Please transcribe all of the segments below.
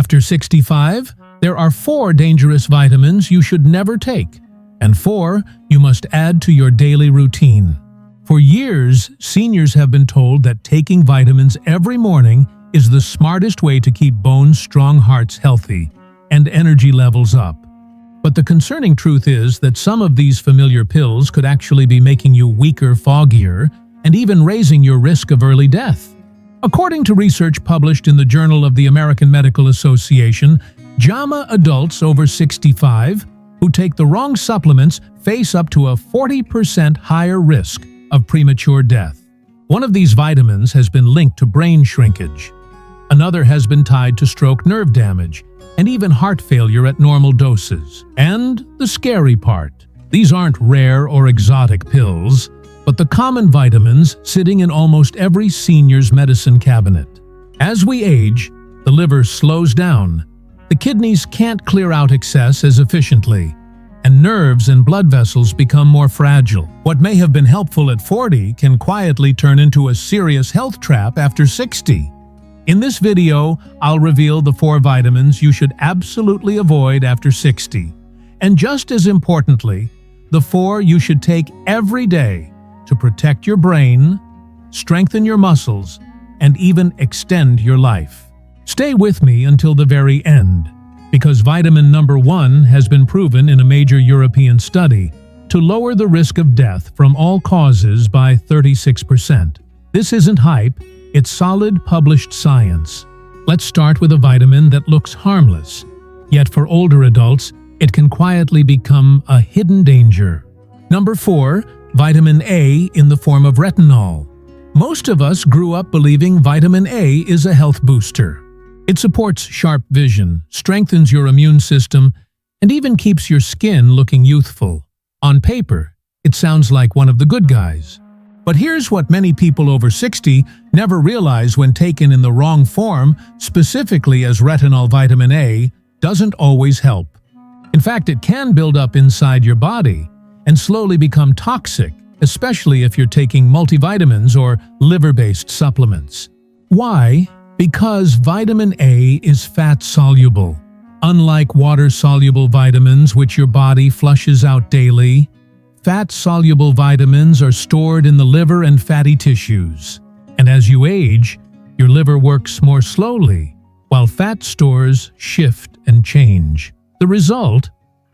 After 65, there are 4 dangerous vitamins you should never take, and 4 you must add to your daily routine. For years, seniors have been told that taking vitamins every morning is the smartest way to keep bones, strong hearts healthy, and energy levels up. But the concerning truth is that some of these familiar pills could actually be making you weaker, foggier, and even raising your risk of early death. According to research published in the Journal of the American Medical Association, JAMA adults over 65 who take the wrong supplements face up to a 40% higher risk of premature death. One of these vitamins has been linked to brain shrinkage. Another has been tied to stroke, nerve damage, and even heart failure at normal doses. And the scary part, these aren't rare or exotic pills, but the common vitamins sitting in almost every senior's medicine cabinet. As we age, the liver slows down, the kidneys can't clear out excess as efficiently, and nerves and blood vessels become more fragile. What may have been helpful at 40 can quietly turn into a serious health trap after 60. In this video, I'll reveal the 4 vitamins you should absolutely avoid after 60. And just as importantly, the 4 you should take every day to protect your brain, strengthen your muscles, and even extend your life. Stay with me until the very end, because vitamin number 1 has been proven in a major European study to lower the risk of death from all causes by 36%. This isn't hype, it's solid published science. Let's start with a vitamin that looks harmless, yet for older adults, it can quietly become a hidden danger. Number 4, vitamin A in the form of retinol. Most of us grew up believing vitamin A is a health booster. It supports sharp vision, strengthens your immune system, and even keeps your skin looking youthful. On paper, it sounds like one of the good guys. But here's what many people over 60 never realize when taken in the wrong form, specifically as retinol. Vitamin A doesn't always help. In fact, it can build up inside your body and slowly become toxic, especially if you're taking multivitamins or liver-based supplements. Why? Because vitamin A is fat-soluble. Unlike water-soluble vitamins, which your body flushes out daily, fat-soluble vitamins are stored in the liver and fatty tissues. And as you age, your liver works more slowly, while fat stores shift and change. The result?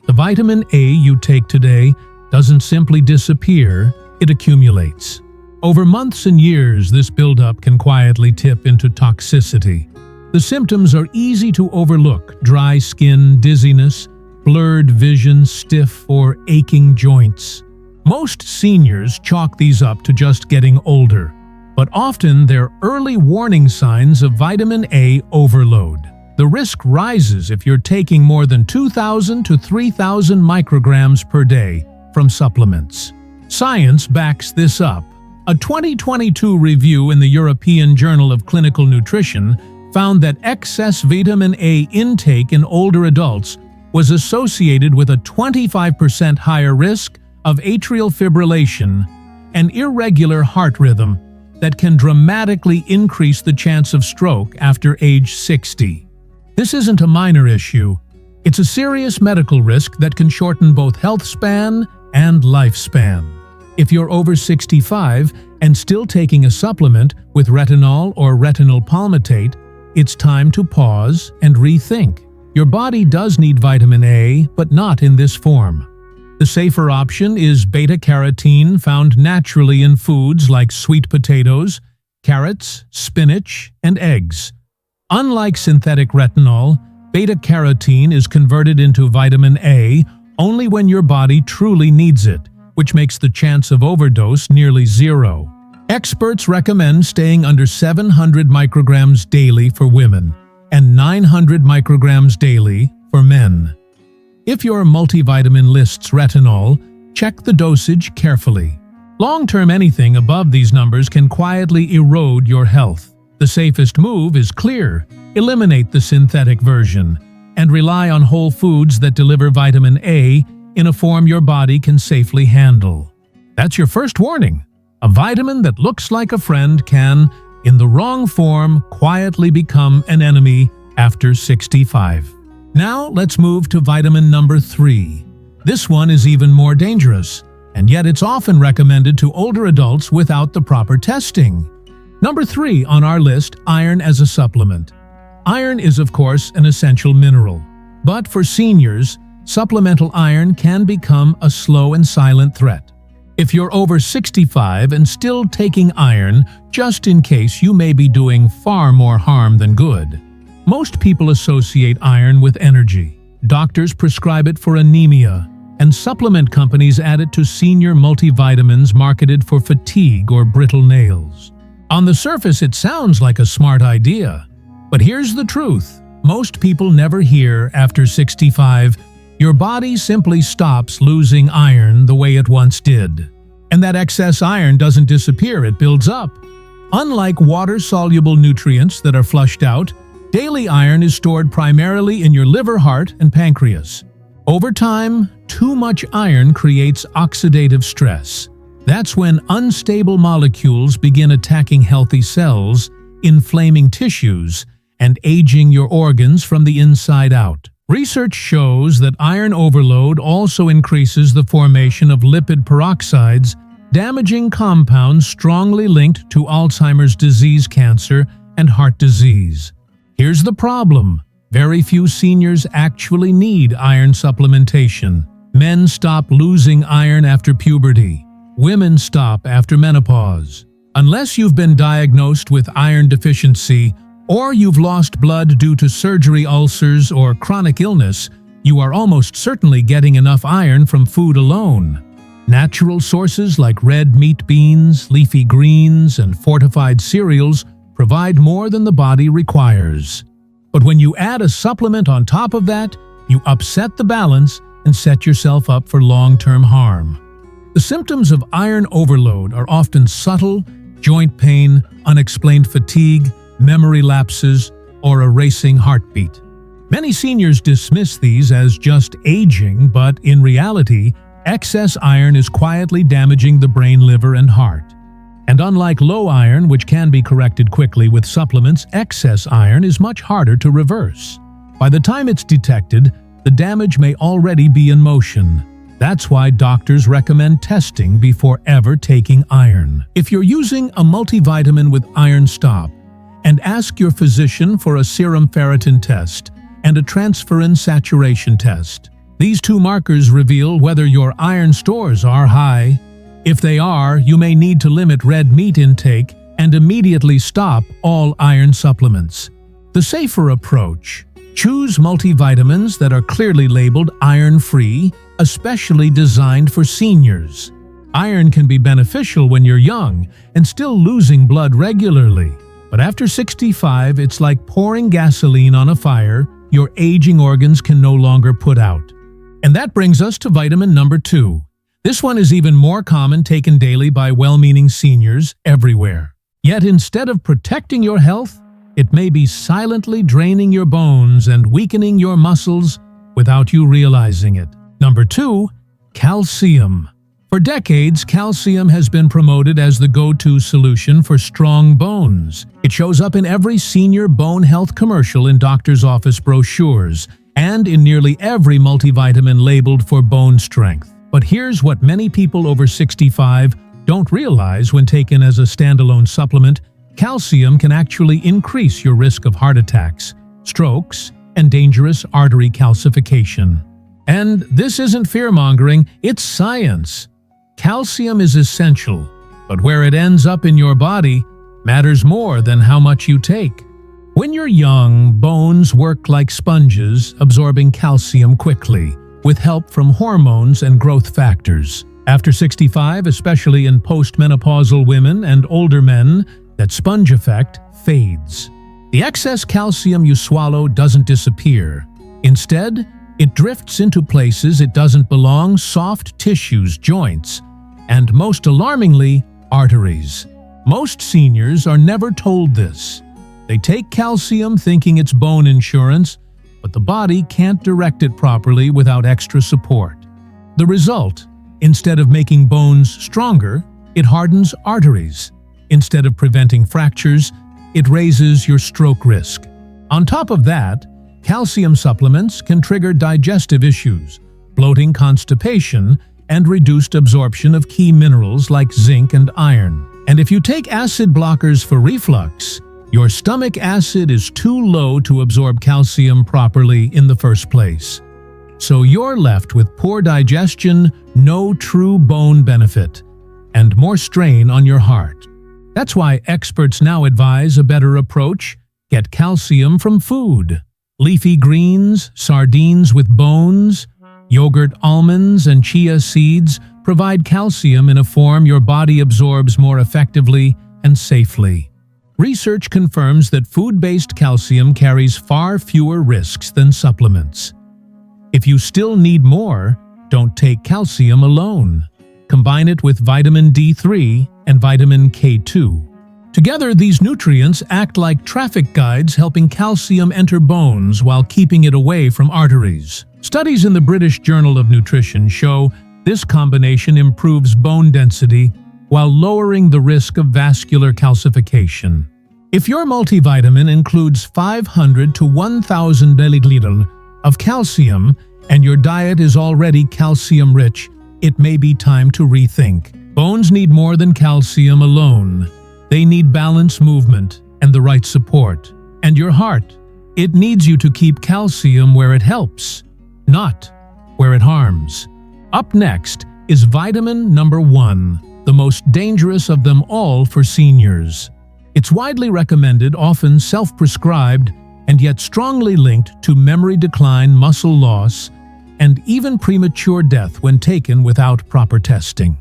The vitamin A you take today doesn't simply disappear, it accumulates. Over months and years, this buildup can quietly tip into toxicity. The symptoms are easy to overlook: dry skin, dizziness, blurred vision, stiff or aching joints. Most seniors chalk these up to just getting older, but often they're early warning signs of vitamin A overload. The risk rises if you're taking more than 2,000 to 3,000 micrograms per day from supplements. Science backs this up. A 2022 review in the European Journal of Clinical Nutrition found that excess vitamin A intake in older adults was associated with a 25% higher risk of atrial fibrillation, an irregular heart rhythm that can dramatically increase the chance of stroke after age 60. This isn't a minor issue. It's a serious medical risk that can shorten both health span and lifespan. If you're over 65 and still taking a supplement with retinol or retinol palmitate, it's time to pause and rethink. Your body does need vitamin A, but not in this form. The safer option is beta-carotene, found naturally in foods like sweet potatoes, carrots, spinach, and eggs. Unlike synthetic retinol, beta-carotene is converted into vitamin A only when your body truly needs it, which makes the chance of overdose nearly zero. Experts recommend staying under 700 micrograms daily for women and 900 micrograms daily for men. If your multivitamin lists retinol, check the dosage carefully. Long-term, anything above these numbers can quietly erode your health. The safest move is clear: eliminate the synthetic version and rely on whole foods that deliver vitamin A in a form your body can safely handle. That's your first warning. A vitamin that looks like a friend can, in the wrong form, quietly become an enemy after 65. Now let's move to vitamin number 3. This one is even more dangerous, and yet it's often recommended to older adults without the proper testing. Number 3 on our list, iron as a supplement. Iron is, of course, an essential mineral. But for seniors, supplemental iron can become a slow and silent threat. If you're over 65 and still taking iron, just in case, you may be doing far more harm than good. Most people associate iron with energy. Doctors prescribe it for anemia, and supplement companies add it to senior multivitamins marketed for fatigue or brittle nails. On the surface, it sounds like a smart idea. But here's the truth. Most people never hear after 65, your body simply stops losing iron the way it once did. And that excess iron doesn't disappear, it builds up. Unlike water-soluble nutrients that are flushed out, daily iron is stored primarily in your liver, heart, and pancreas. Over time, too much iron creates oxidative stress. That's when unstable molecules begin attacking healthy cells, inflaming tissues, and aging your organs from the inside out. Research shows that iron overload also increases the formation of lipid peroxides, damaging compounds strongly linked to Alzheimer's disease, cancer, and heart disease. Here's the problem. Very few seniors actually need iron supplementation. Men stop losing iron after puberty. Women stop after menopause. Unless you've been diagnosed with iron deficiency, or you've lost blood due to surgery, ulcers, or chronic illness, you are almost certainly getting enough iron from food alone. Natural sources like red meat, beans, leafy greens, and fortified cereals provide more than the body requires. But when you add a supplement on top of that, you upset the balance and set yourself up for long-term harm. The symptoms of iron overload are often subtle: joint pain, unexplained fatigue, memory lapses, or a racing heartbeat. Many seniors dismiss these as just aging, but in reality, excess iron is quietly damaging the brain, liver, and heart. And unlike low iron, which can be corrected quickly with supplements, excess iron is much harder to reverse. By the time it's detected, the damage may already be in motion. That's why doctors recommend testing before ever taking iron. If you're using a multivitamin with iron, stop and ask your physician for a serum ferritin test and a transferrin saturation test. These two markers reveal whether your iron stores are high. If they are, you may need to limit red meat intake and immediately stop all iron supplements. The safer approach: choose multivitamins that are clearly labeled iron-free, especially designed for seniors. Iron can be beneficial when you're young and still losing blood regularly. But after 65, it's like pouring gasoline on a fire your aging organs can no longer put out. And that brings us to vitamin number 2. This one is even more common, taken daily by well-meaning seniors everywhere. Yet instead of protecting your health, it may be silently draining your bones and weakening your muscles without you realizing it. Number 2, calcium. For decades, calcium has been promoted as the go-to solution for strong bones. It shows up in every senior bone health commercial, in doctor's office brochures, and in nearly every multivitamin labeled for bone strength. But here's what many people over 65 don't realize when taken as a standalone supplement: calcium can actually increase your risk of heart attacks, strokes, and dangerous artery calcification. And this isn't fear-mongering, it's science. Calcium is essential, but where it ends up in your body matters more than how much you take. When you're young, bones work like sponges, absorbing calcium quickly, with help from hormones and growth factors. After 65, especially in postmenopausal women and older men, that sponge effect fades. The excess calcium you swallow doesn't disappear. Instead, it drifts into places it doesn't belong: soft tissues, joints, and most alarmingly, arteries. Most seniors are never told this. They take calcium thinking it's bone insurance, but the body can't direct it properly without extra support. The result: instead of making bones stronger, it hardens arteries. Instead of preventing fractures, it raises your stroke risk. On top of that, calcium supplements can trigger digestive issues, bloating, constipation, and reduced absorption of key minerals like zinc and iron. And if you take acid blockers for reflux, your stomach acid is too low to absorb calcium properly in the first place. So you're left with poor digestion, no true bone benefit, and more strain on your heart. That's why experts now advise a better approach: get calcium from food. Leafy greens, sardines with bones, yogurt, almonds, and chia seeds provide calcium in a form your body absorbs more effectively and safely. Research confirms that food-based calcium carries far fewer risks than supplements. If you still need more, don't take calcium alone. Combine it with vitamin D3 and vitamin K2. Together, these nutrients act like traffic guides, helping calcium enter bones while keeping it away from arteries. Studies in the British Journal of Nutrition show this combination improves bone density while lowering the risk of vascular calcification. If your multivitamin includes 500 to 1,000 mg of calcium and your diet is already calcium-rich, it may be time to rethink. Bones need more than calcium alone. They need balance, movement, and the right support. And your heart, it needs you to keep calcium where it helps, not where it harms. Up next is vitamin number 1, the most dangerous of them all for seniors. It's widely recommended, often self-prescribed, and yet strongly linked to memory decline, muscle loss, and even premature death when taken without proper testing.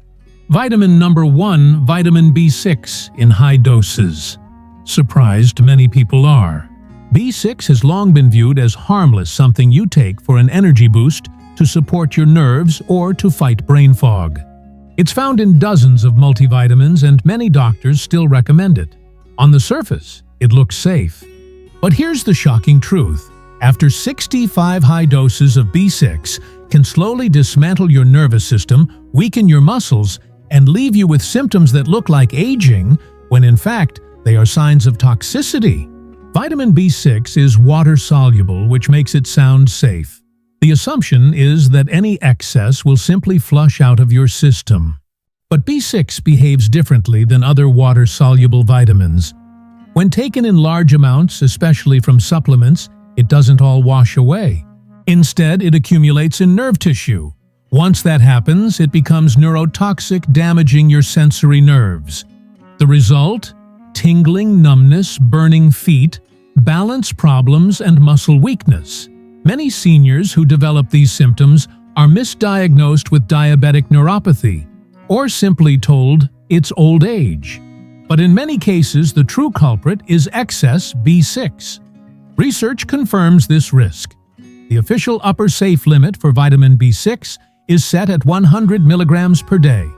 Vitamin number 1, vitamin B6 in high doses. Surprised many people are. B6 has long been viewed as harmless, something you take for an energy boost to support your nerves or to fight brain fog. It's found in dozens of multivitamins and many doctors still recommend it. On the surface, it looks safe. But here's the shocking truth. After 65 high doses of B6 can slowly dismantle your nervous system, weaken your muscles, and leave you with symptoms that look like aging, when in fact they are signs of toxicity. Vitamin B6 is water-soluble, which makes it sound safe. The assumption is that any excess will simply flush out of your system. But B6 behaves differently than other water-soluble vitamins. When taken in large amounts, especially from supplements, it doesn't all wash away. Instead, it accumulates in nerve tissue. Once that happens, it becomes neurotoxic, damaging your sensory nerves. The result? Tingling, numbness, burning feet, balance problems, and muscle weakness. Many seniors who develop these symptoms are misdiagnosed with diabetic neuropathy, or simply told it's old age. But in many cases, the true culprit is excess B6. Research confirms this risk. The official upper safe limit for vitamin B6 is set at 100 milligrams per day.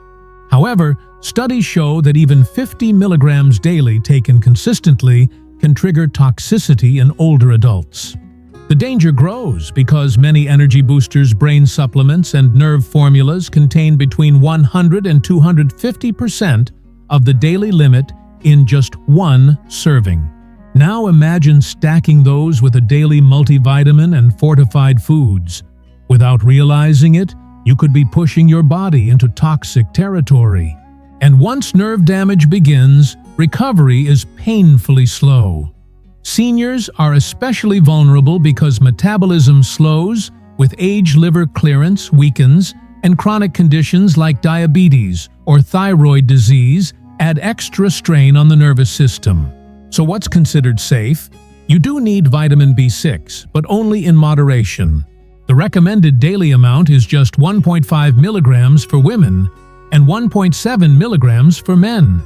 However, studies show that even 50 milligrams daily taken consistently can trigger toxicity in older adults. The danger grows because many energy boosters, brain supplements, and nerve formulas contain between 100 and 250% of the daily limit in just one serving. Now imagine stacking those with a daily multivitamin and fortified foods. Without realizing it, you could be pushing your body into toxic territory. And once nerve damage begins, recovery is painfully slow. Seniors are especially vulnerable because metabolism slows, with age liver clearance weakens, and chronic conditions like diabetes or thyroid disease add extra strain on the nervous system. So what's considered safe? You do need vitamin B6, but only in moderation. The recommended daily amount is just 1.5 milligrams for women and 1.7 milligrams for men.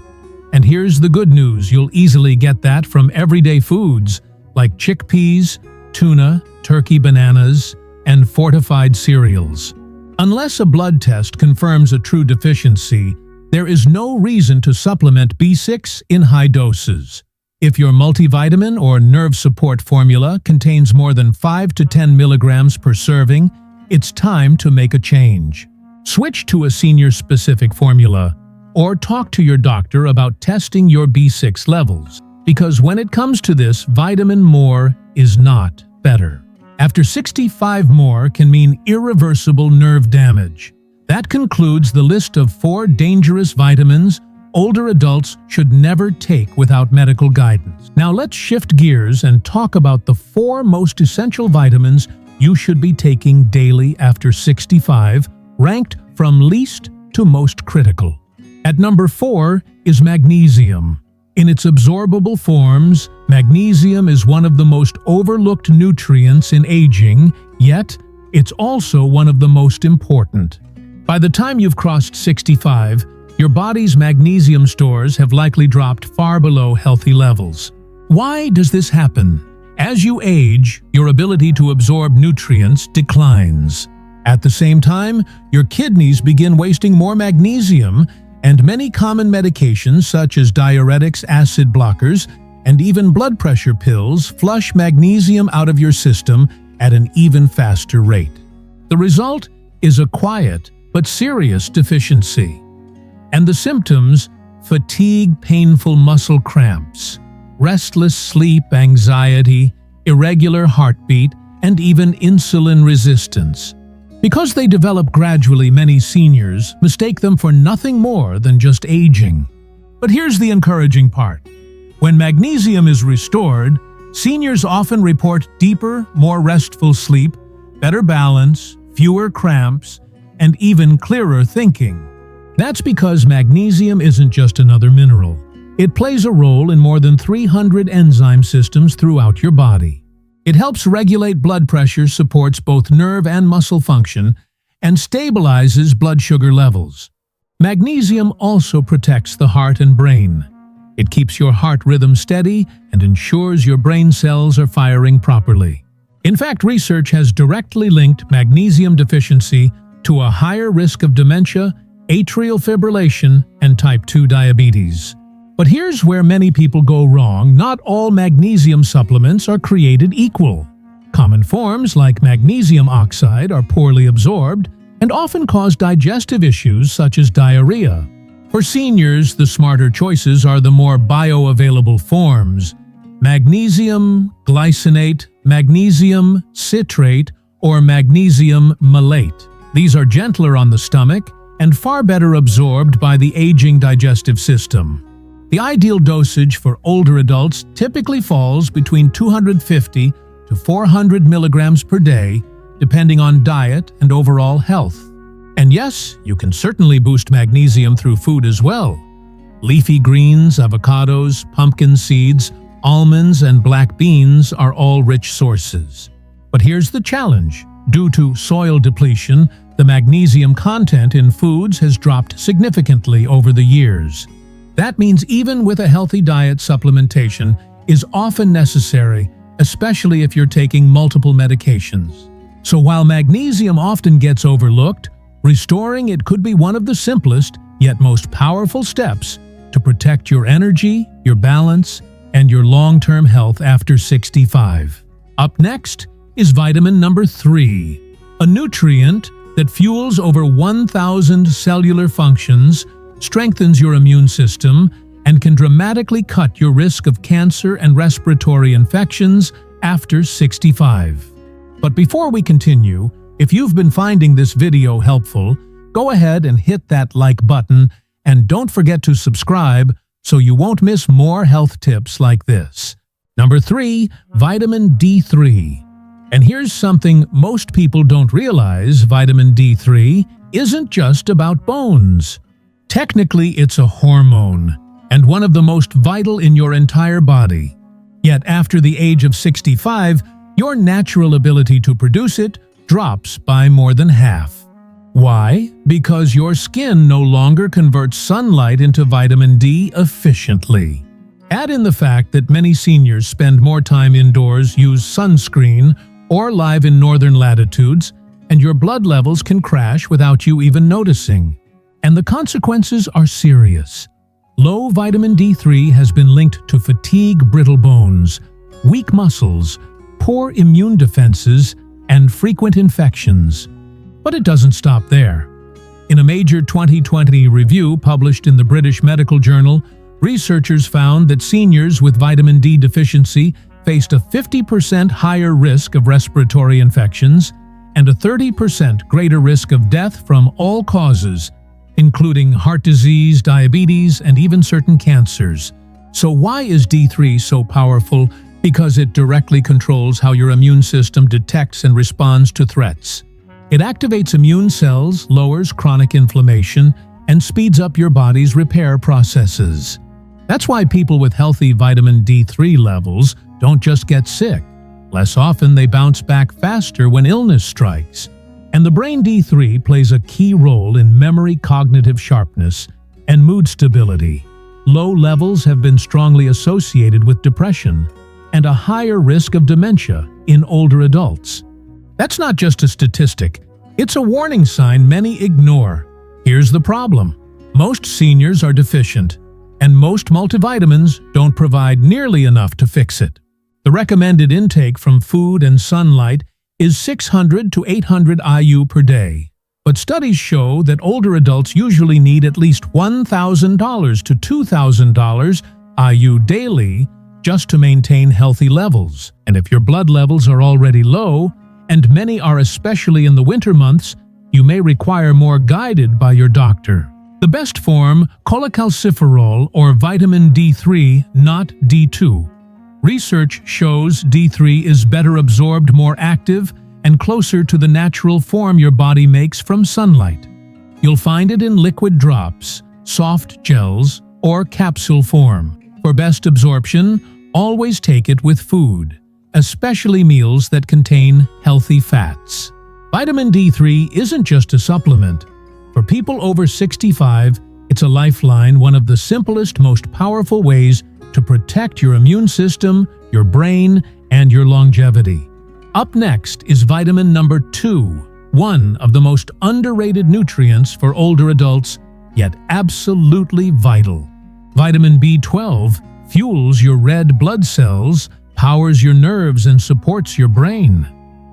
And here's the good news: you'll easily get that from everyday foods like chickpeas, tuna, turkey, bananas, and fortified cereals. Unless a blood test confirms a true deficiency, there is no reason to supplement B6 in high doses. If your multivitamin or nerve support formula contains more than 5 to 10 milligrams per serving, it's time to make a change. Switch to a senior-specific formula or talk to your doctor about testing your B6 levels, because when it comes to this, vitamin more is not better. After 65 more can mean irreversible nerve damage. That concludes the list of 4 dangerous vitamins older adults should never take without medical guidance. Now let's shift gears and talk about the 4 most essential vitamins you should be taking daily after 65, ranked from least to most critical. At number 4 is magnesium. In its absorbable forms, magnesium is one of the most overlooked nutrients in aging, yet it's also one of the most important. By the time you've crossed 65, your body's magnesium stores have likely dropped far below healthy levels. Why does this happen? As you age, your ability to absorb nutrients declines. At the same time, your kidneys begin wasting more magnesium, and many common medications such as diuretics, acid blockers, and even blood pressure pills flush magnesium out of your system at an even faster rate. The result is a quiet but serious deficiency. And the symptoms: fatigue, painful muscle cramps, restless sleep, anxiety, irregular heartbeat, and even insulin resistance. Because they develop gradually, many seniors mistake them for nothing more than just aging. But here's the encouraging part. When magnesium is restored, seniors often report deeper, more restful sleep, better balance, fewer cramps, and even clearer thinking. That's because magnesium isn't just another mineral. It plays a role in more than 300 enzyme systems throughout your body. It helps regulate blood pressure, supports both nerve and muscle function, and stabilizes blood sugar levels. Magnesium also protects the heart and brain. It keeps your heart rhythm steady and ensures your brain cells are firing properly. In fact, research has directly linked magnesium deficiency to a higher risk of dementia, atrial fibrillation, and type 2 diabetes. But here's where many people go wrong. Not all magnesium supplements are created equal. Common forms like magnesium oxide are poorly absorbed and often cause digestive issues such as diarrhea. For seniors, the smarter choices are the more bioavailable forms: magnesium glycinate, magnesium citrate, or magnesium malate. These are gentler on the stomach and far better absorbed by the aging digestive system. The ideal dosage for older adults typically falls between 250 to 400 milligrams per day, depending on diet and overall health. And yes, you can certainly boost magnesium through food as well. Leafy greens, avocados, pumpkin seeds, almonds, and black beans are all rich sources. But here's the challenge. Due to soil depletion, the magnesium content in foods has dropped significantly over the years. That means even with a healthy diet, supplementation is often necessary, especially if you're taking multiple medications. So while magnesium often gets overlooked, restoring it could be one of the simplest yet most powerful steps to protect your energy, your balance, and your long-term health after 65. Up next is vitamin number 3, a nutrient that fuels over 1,000 cellular functions, strengthens your immune system, and can dramatically cut your risk of cancer and respiratory infections after 65. But before we continue, if you've been finding this video helpful, go ahead and hit that like button, and don't forget to subscribe so you won't miss more health tips like this. Number 3, vitamin D3. And here's something most people don't realize: vitamin D3 isn't just about bones. Technically, it's a hormone, and one of the most vital in your entire body. Yet after the age of 65, your natural ability to produce it drops by more than half. Why? Because your skin no longer converts sunlight into vitamin D efficiently. Add in the fact that many seniors spend more time indoors, use sunscreen, or live in northern latitudes, and your blood levels can crash without you even noticing. And the consequences are serious. Low vitamin D3 has been linked to fatigue, brittle bones, weak muscles, poor immune defenses, and frequent infections. But it doesn't stop there. In a major 2020 review published in the British Medical Journal, Researchers found that seniors with vitamin D deficiency faced a 50% higher risk of respiratory infections and a 30% greater risk of death from all causes, including heart disease, diabetes, and even certain cancers. So why is D3 so powerful? Because it directly controls how your immune system detects and responds to threats. It activates immune cells, lowers chronic inflammation, and speeds up your body's repair processes. That's why people with healthy vitamin D3 levels don't just get sick. Less often, they bounce back faster when illness strikes. And the brain D3 plays a key role in memory, cognitive sharpness, and mood stability. Low levels have been strongly associated with depression and a higher risk of dementia in older adults. That's not just a statistic. It's a warning sign many ignore. Here's the problem. Most seniors are deficient, and most multivitamins don't provide nearly enough to fix it. The recommended intake from food and sunlight is 600 to 800 IU per day. But studies show that older adults usually need at least $1,000 to $2,000 IU daily just to maintain healthy levels. And if your blood levels are already low, and many are especially in the winter months, you may require more guided by your doctor. The best form, cholecalciferol or vitamin D3, not D2. Research shows D3 is better absorbed, more active, and closer to the natural form your body makes from sunlight. You'll find it in liquid drops, soft gels, or capsule form. For best absorption, always take it with food, especially meals that contain healthy fats. Vitamin D3 isn't just a supplement. For people over 65, it's a lifeline, one of the simplest, most powerful ways to protect your immune system, your brain, and your longevity. Up next is vitamin number 2, one of the most underrated nutrients for older adults, yet absolutely vital. Vitamin B12 fuels your red blood cells, powers your nerves, and supports your brain.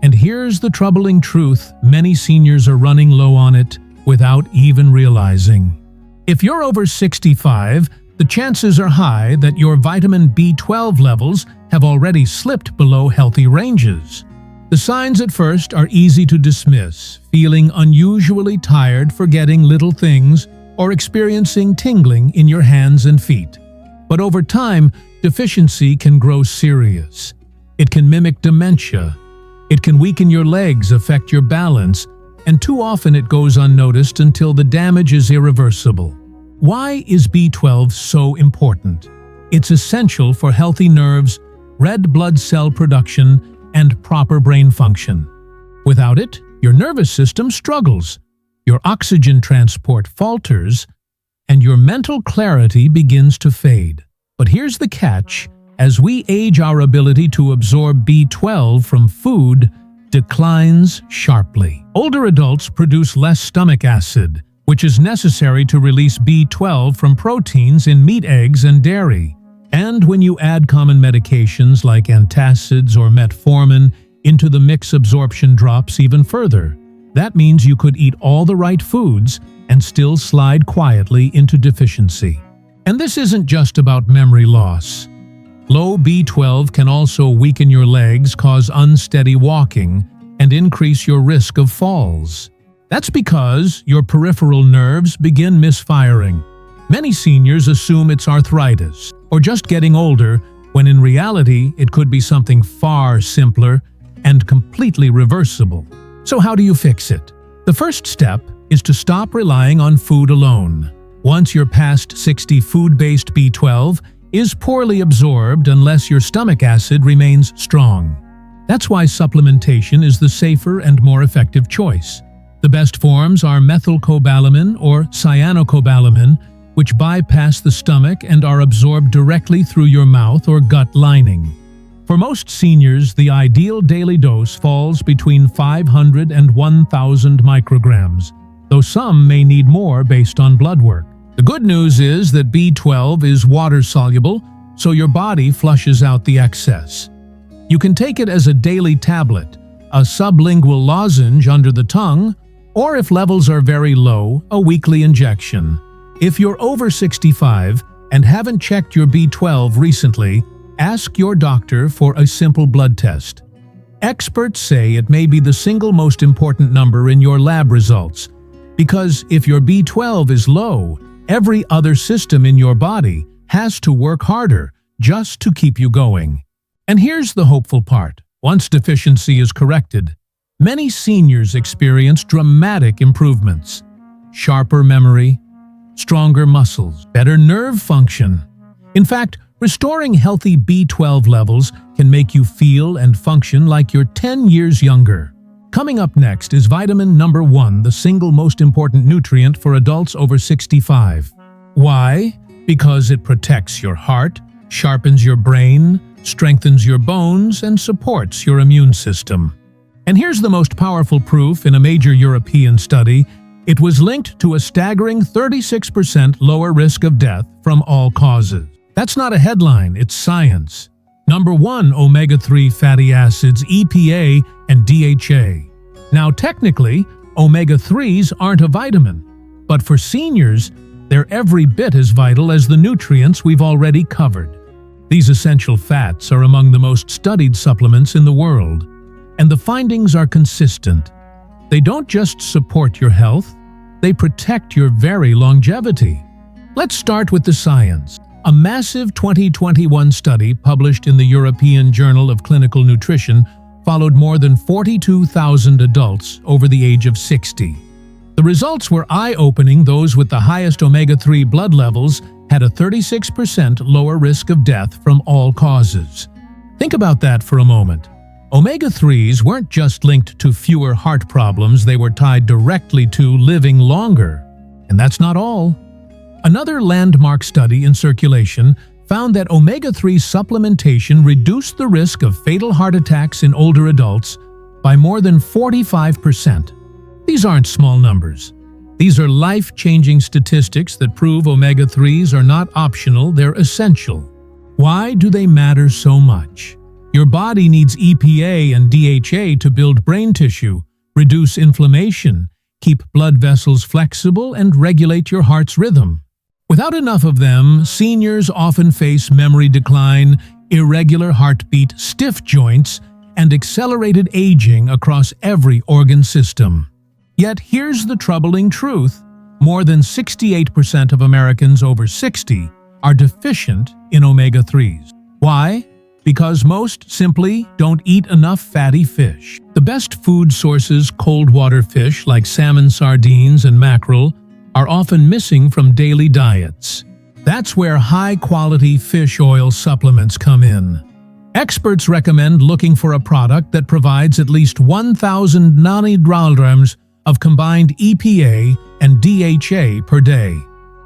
And here's the troubling truth: many seniors are running low on it without even realizing. If you're over 65, the chances are high that your vitamin B12 levels have already slipped below healthy ranges. The signs at first are easy to dismiss: feeling unusually tired, forgetting little things, or experiencing tingling in your hands and feet. But over time, deficiency can grow serious. It can mimic dementia. It can weaken your legs, affect your balance, and too often it goes unnoticed until the damage is irreversible. Why is B12 so important? It's essential for healthy nerves, red blood cell production, and proper brain function. Without it, your nervous system struggles, your oxygen transport falters, and your mental clarity begins to fade. But here's the catch: as we age, our ability to absorb B12 from food declines sharply. Older adults produce less stomach acid, which is necessary to release B12 from proteins in meat, eggs, and dairy. And when you add common medications like antacids or metformin into the mix, absorption drops even further. That means you could eat all the right foods and still slide quietly into deficiency. And this isn't just about memory loss. Low B12 can also weaken your legs, cause unsteady walking, and increase your risk of falls. That's because your peripheral nerves begin misfiring. Many seniors assume it's arthritis or just getting older, when in reality it could be something far simpler and completely reversible. So how do you fix it? The first step is to stop relying on food alone. Once you're past 60, food-based B12 is poorly absorbed unless your stomach acid remains strong. That's why supplementation is the safer and more effective choice. The best forms are methylcobalamin or cyanocobalamin, which bypass the stomach and are absorbed directly through your mouth or gut lining. For most seniors, the ideal daily dose falls between 500 and 1,000 micrograms, though some may need more based on blood work. The good news is that B12 is water-soluble, so your body flushes out the excess. You can take it as a daily tablet, a sublingual lozenge under the tongue, or if levels are very low, a weekly injection. If you're over 65, and haven't checked your B12 recently, ask your doctor for a simple blood test. Experts say it may be the single most important number in your lab results, because if your B12 is low, every other system in your body has to work harder just to keep you going. And here's the hopeful part. Once deficiency is corrected, many seniors experience dramatic improvements. Sharper memory, stronger muscles, better nerve function. In fact, restoring healthy B12 levels can make you feel and function like you're 10 years younger. Coming up next is vitamin number 1, the single most important nutrient for adults over 65. Why? Because it protects your heart, sharpens your brain, strengthens your bones, and supports your immune system. And here's the most powerful proof in a major European study. It was linked to a staggering 36% lower risk of death from all causes. That's not a headline, it's science. Number 1, omega-3 fatty acids, EPA and DHA. Now technically, omega-3s aren't a vitamin, but for seniors, they're every bit as vital as the nutrients we've already covered. These essential fats are among the most studied supplements in the world, and the findings are consistent. They don't just support your health, they protect your very longevity. Let's start with the science. A massive 2021 study published in the European Journal of Clinical Nutrition followed more than 42,000 adults over the age of 60. The results were eye-opening. Those with the highest omega-3 blood levels had a 36% lower risk of death from all causes. Think about that for a moment. Omega-3s weren't just linked to fewer heart problems, they were tied directly to living longer. And that's not all. Another landmark study in Circulation found that omega-3 supplementation reduced the risk of fatal heart attacks in older adults by more than 45%. These aren't small numbers. These are life-changing statistics that prove omega-3s are not optional, they're essential. Why do they matter so much? Your body needs EPA and DHA to build brain tissue, reduce inflammation, keep blood vessels flexible, and regulate your heart's rhythm. Without enough of them, seniors often face memory decline, irregular heartbeat, stiff joints, and accelerated aging across every organ system. Yet here's the troubling truth. More than 68% of Americans over 60 are deficient in omega-3s. Why? Because most simply don't eat enough fatty fish. The best food sources, cold water fish like salmon, sardines, and mackerel, are often missing from daily diets. That's where high-quality fish oil supplements come in. Experts recommend looking for a product that provides at least 1,000 nanograms of combined EPA and DHA per day.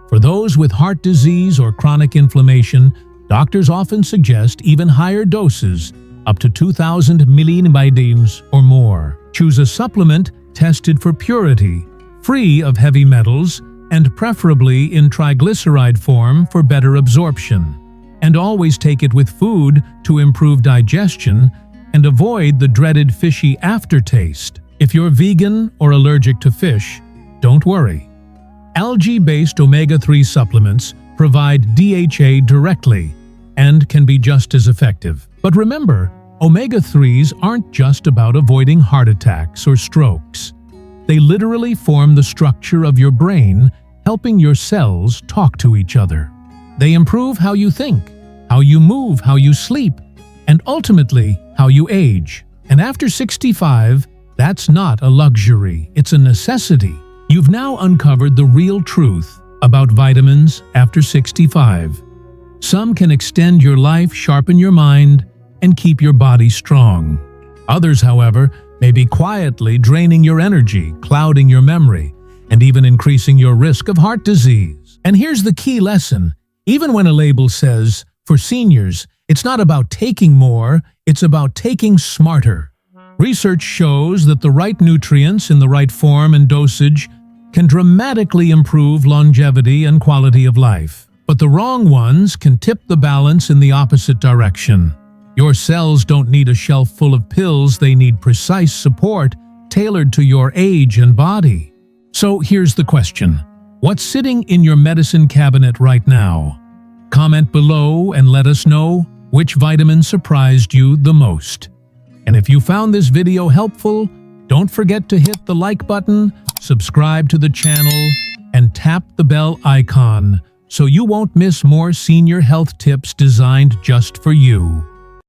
For those with heart disease or chronic inflammation, doctors often suggest even higher doses, up to 2,000 milligrams or more. Choose a supplement tested for purity, free of heavy metals, and preferably in triglyceride form for better absorption. And always take it with food to improve digestion and avoid the dreaded fishy aftertaste. If you're vegan or allergic to fish, don't worry. Algae-based omega-3 supplements provide DHA directly and can be just as effective. But remember, omega-3s aren't just about avoiding heart attacks or strokes. They literally form the structure of your brain, helping your cells talk to each other. They improve how you think, how you move, how you sleep, and ultimately, how you age. And after 65, that's not a luxury, it's a necessity. You've now uncovered the real truth about vitamins after 65. Some can extend your life, sharpen your mind, and keep your body strong. Others, however, may be quietly draining your energy, clouding your memory, and even increasing your risk of heart disease. And here's the key lesson. Even when a label says, for seniors, it's not about taking more, it's about taking smarter. Research shows that the right nutrients in the right form and dosage can dramatically improve longevity and quality of life. But the wrong ones can tip the balance in the opposite direction. Your cells don't need a shelf full of pills, they need precise support tailored to your age and body. So here's the question. What's sitting in your medicine cabinet right now? Comment below and let us know which vitamin surprised you the most. And if you found this video helpful, don't forget to hit the like button, subscribe to the channel, and tap the bell icon so you won't miss more senior health tips designed just for you.